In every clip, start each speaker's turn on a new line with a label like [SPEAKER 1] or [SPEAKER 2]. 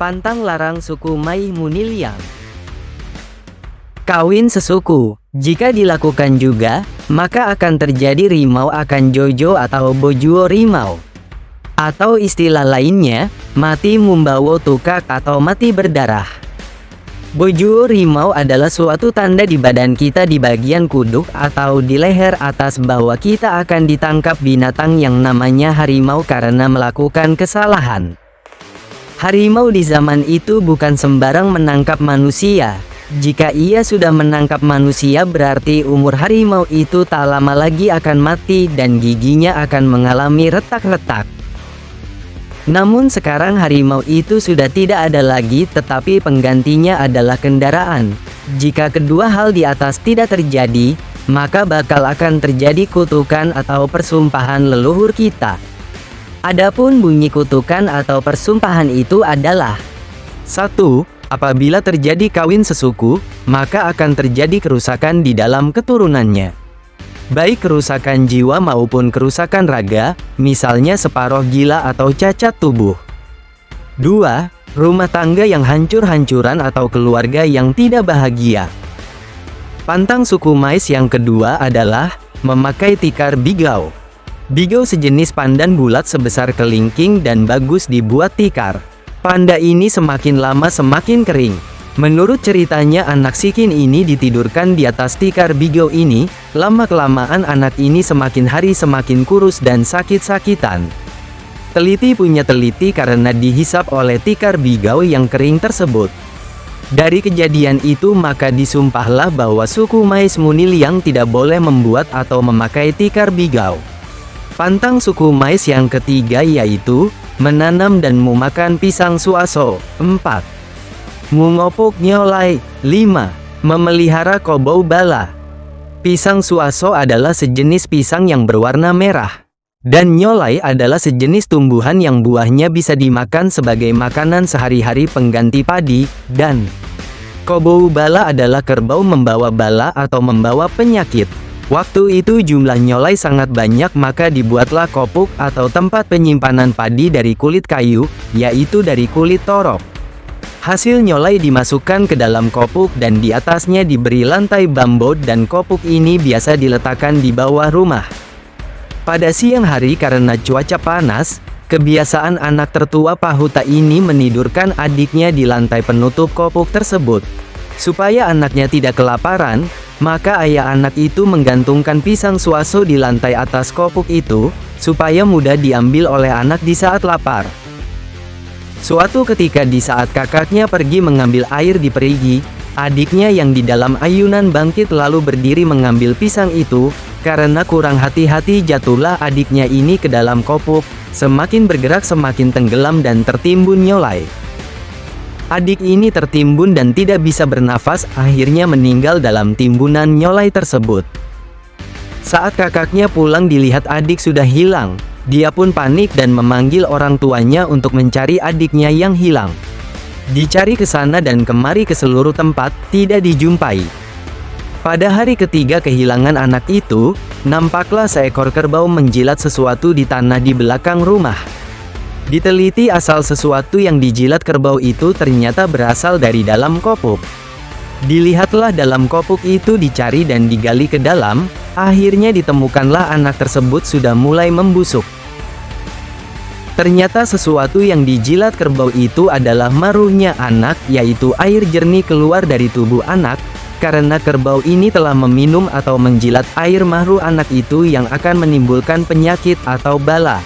[SPEAKER 1] Pantang larang suku Mai Muniliang. Kawin sesuku, jika dilakukan juga, maka akan terjadi rimau akan Jojo atau Bojuo rimau. Atau istilah lainnya, mati membawa tukak atau mati berdarah. Bojuo rimau adalah suatu tanda di badan kita di bagian kuduk atau di leher atas bahwa kita akan ditangkap binatang yang namanya harimau karena melakukan kesalahan. Harimau di zaman itu bukan sembarang menangkap manusia. Jika ia sudah menangkap manusia berarti umur harimau itu tak lama lagi akan mati dan giginya akan mengalami retak-retak. Namun sekarang harimau itu sudah tidak ada lagi tetapi penggantinya adalah kendaraan. Jika kedua hal di atas tidak terjadi, maka bakal akan terjadi kutukan atau persumpahan leluhur kita. Adapun bunyi kutukan atau persumpahan itu adalah 1. Apabila terjadi kawin sesuku, maka akan terjadi kerusakan di dalam keturunannya. Baik kerusakan jiwa maupun kerusakan raga, misalnya separuh gila atau cacat tubuh. 2. Rumah tangga yang hancur-hancuran atau keluarga yang tidak bahagia. Pantang suku Mais yang kedua adalah memakai tikar bigau. Bigau sejenis pandan bulat sebesar kelingking dan bagus dibuat tikar. Panda ini semakin lama semakin kering. Menurut ceritanya anak Sikin ini ditidurkan di atas tikar bigau ini, lama-kelamaan anak ini semakin hari semakin kurus dan sakit-sakitan. Teliti punya teliti karena dihisap oleh tikar bigau yang kering tersebut. Dari kejadian itu maka disumpahlah bahwa suku Mais Muniliang tidak boleh membuat atau memakai tikar bigau. Pantang suku Mais yang ketiga yaitu menanam dan memakan pisang suaso. 4. Mengopok nyolai. 5. Memelihara kobau bala. Pisang suaso adalah sejenis pisang yang berwarna merah. Dan nyolai adalah sejenis tumbuhan yang buahnya bisa dimakan sebagai makanan sehari-hari pengganti padi. Dan kobau bala adalah kerbau membawa bala atau membawa penyakit. Waktu itu jumlah nyolai sangat banyak maka dibuatlah kopuk atau tempat penyimpanan padi dari kulit kayu, yaitu dari kulit torok. Hasil nyolai dimasukkan ke dalam kopuk dan di atasnya diberi lantai bambu dan kopuk ini biasa diletakkan di bawah rumah. Pada siang hari karena cuaca panas, kebiasaan anak tertua Pahuta ini menidurkan adiknya di lantai penutup kopuk tersebut. Supaya anaknya tidak kelaparan, maka ayah anak itu menggantungkan pisang suaso di lantai atas kopuk itu, supaya mudah diambil oleh anak di saat lapar. Suatu ketika di saat kakaknya pergi mengambil air di perigi, adiknya yang di dalam ayunan bangkit lalu berdiri mengambil pisang itu, karena kurang hati-hati jatuhlah adiknya ini ke dalam kopuk, semakin bergerak semakin tenggelam dan tertimbun nyolai. Adik ini tertimbun dan tidak bisa bernafas, akhirnya meninggal dalam timbunan nyolai tersebut. Saat kakaknya pulang dilihat adik sudah hilang, dia pun panik dan memanggil orang tuanya untuk mencari adiknya yang hilang. Dicari ke sana dan kemari ke seluruh tempat, tidak dijumpai. Pada hari ketiga kehilangan anak itu, nampaklah seekor kerbau menjilat sesuatu di tanah di belakang rumah. Diteliti asal sesuatu yang dijilat kerbau itu ternyata berasal dari dalam kopuk. Dilihatlah dalam kopuk itu dicari dan digali ke dalam, akhirnya ditemukanlah anak tersebut sudah mulai membusuk. Ternyata sesuatu yang dijilat kerbau itu adalah maruhnya anak, yaitu air jernih keluar dari tubuh anak, karena kerbau ini telah meminum atau menjilat air maruh anak itu yang akan menimbulkan penyakit atau bala.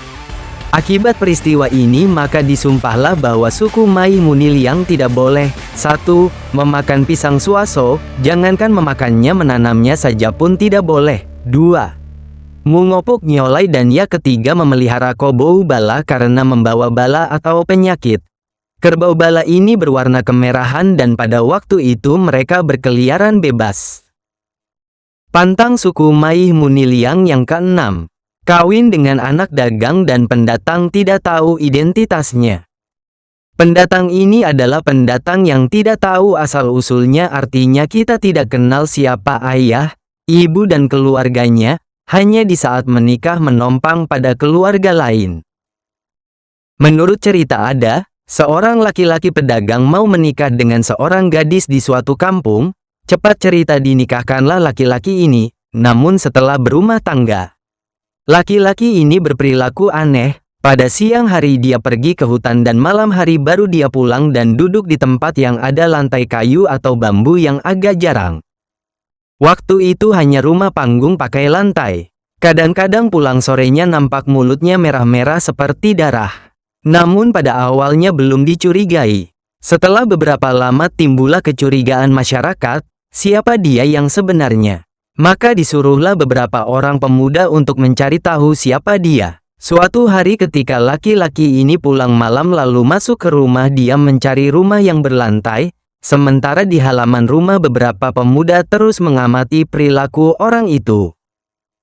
[SPEAKER 1] Akibat peristiwa ini maka disumpahlah bahwa suku Mai Muniliang tidak boleh 1. Memakan pisang suaso, jangankan memakannya menanamnya saja pun tidak boleh. 2. Mengopok nyolai dan yang ketiga memelihara kobau bala karena membawa bala atau penyakit. Kerbau bala ini berwarna kemerahan dan pada waktu itu mereka berkeliaran bebas. Pantang suku Mai Muniliang yang keenam. Kawin dengan anak dagang dan pendatang tidak tahu identitasnya. Pendatang ini adalah pendatang yang tidak tahu asal-usulnya, artinya kita tidak kenal siapa ayah, ibu dan keluarganya, hanya di saat menikah menompang pada keluarga lain. Menurut cerita ada, Seorang laki-laki pedagang mau menikah dengan seorang gadis di suatu kampung. Cepat cerita dinikahkanlah laki-laki ini, namun setelah berumah tangga, laki-laki ini berperilaku aneh. Pada siang hari dia pergi ke hutan dan malam hari baru dia pulang dan duduk di tempat yang ada lantai kayu atau bambu yang agak jarang. Waktu itu hanya rumah panggung pakai lantai. Kadang-kadang pulang sorenya nampak mulutnya merah-merah seperti darah. Namun pada awalnya belum dicurigai. Setelah beberapa lama timbullah kecurigaan masyarakat, siapa dia yang sebenarnya. Maka disuruhlah beberapa orang pemuda untuk mencari tahu siapa dia. Suatu hari ketika laki-laki ini pulang malam lalu masuk ke rumah, dia mencari rumah yang berlantai. Sementara di halaman rumah beberapa pemuda terus mengamati perilaku orang itu.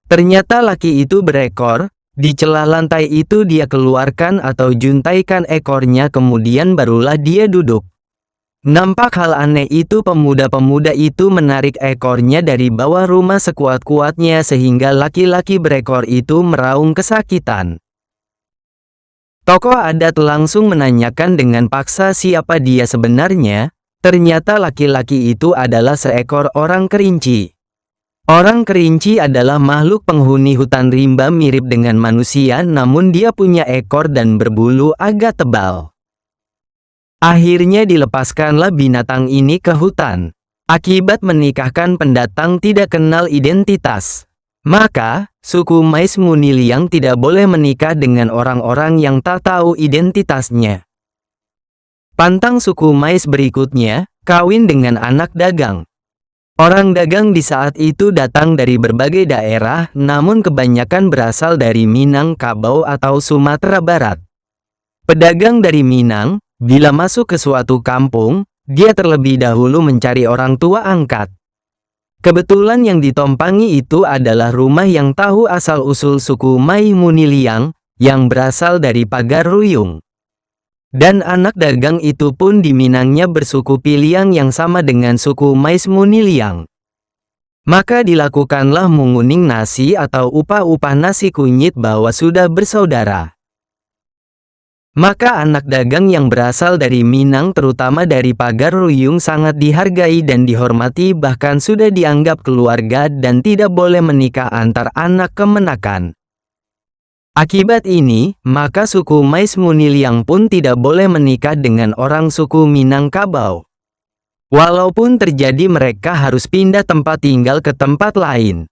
[SPEAKER 1] Ternyata laki itu berekor. Di celah lantai itu dia keluarkan atau juntaikan ekornya, kemudian barulah dia duduk. Nampak hal aneh itu, pemuda-pemuda itu menarik ekornya dari bawah rumah sekuat-kuatnya sehingga laki-laki berekor itu meraung kesakitan. Tokoh adat langsung menanyakan dengan paksa siapa dia sebenarnya. Ternyata laki-laki itu adalah seekor orang kerinci. Orang kerinci adalah makhluk penghuni hutan rimba mirip dengan manusia, namun dia punya ekor dan berbulu agak tebal. Akhirnya dilepaskanlah binatang ini ke hutan. Akibat menikahkan pendatang tidak kenal identitas, maka suku Mais Muniliang tidak boleh menikah dengan orang-orang yang tak tahu identitasnya. Pantang suku Mais berikutnya kawin dengan anak dagang. Orang dagang di saat itu datang dari berbagai daerah, namun kebanyakan berasal dari Minangkabau atau Sumatera Barat. Pedagang dari Minang, bila masuk ke suatu kampung, dia terlebih dahulu mencari orang tua angkat. Kebetulan yang ditompangi itu adalah rumah yang tahu asal-usul suku Mai Muniliang, yang berasal dari Pagar Ruyung. Dan anak dagang itu pun di Minangnya bersuku Piliang yang sama dengan suku Mais Muniliang. Maka dilakukanlah menguning nasi atau upah-upah nasi kunyit bahwa sudah bersaudara. Maka anak dagang yang berasal dari Minang terutama dari Pagar Ruyung sangat dihargai dan dihormati, bahkan sudah dianggap keluarga dan tidak boleh menikah antar anak kemenakan. Akibat ini, maka suku Mais Muniliang pun tidak boleh menikah dengan orang suku Minangkabau. Walaupun terjadi mereka harus pindah tempat tinggal ke tempat lain.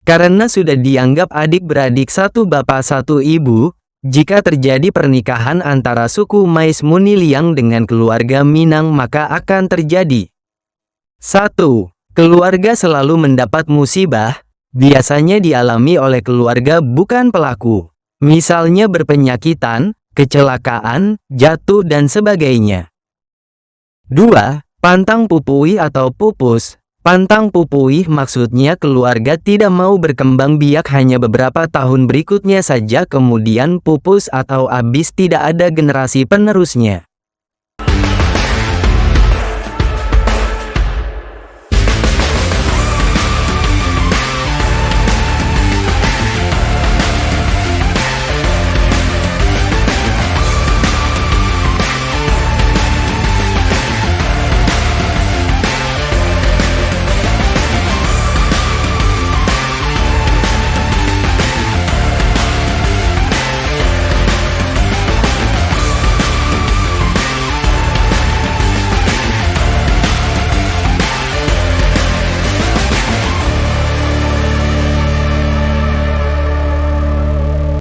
[SPEAKER 1] Karena sudah dianggap adik-beradik satu bapak satu ibu, jika terjadi pernikahan antara suku Mais Muniliang dengan keluarga Minang maka akan terjadi 1. Keluarga selalu mendapat musibah. Biasanya dialami oleh keluarga bukan pelaku. Misalnya berpenyakitan, kecelakaan, jatuh dan sebagainya. 2. Pantang pupui atau pupus. Pantang pupui maksudnya keluarga tidak mau berkembang biak hanya beberapa tahun berikutnya saja kemudian pupus atau habis tidak ada generasi penerusnya.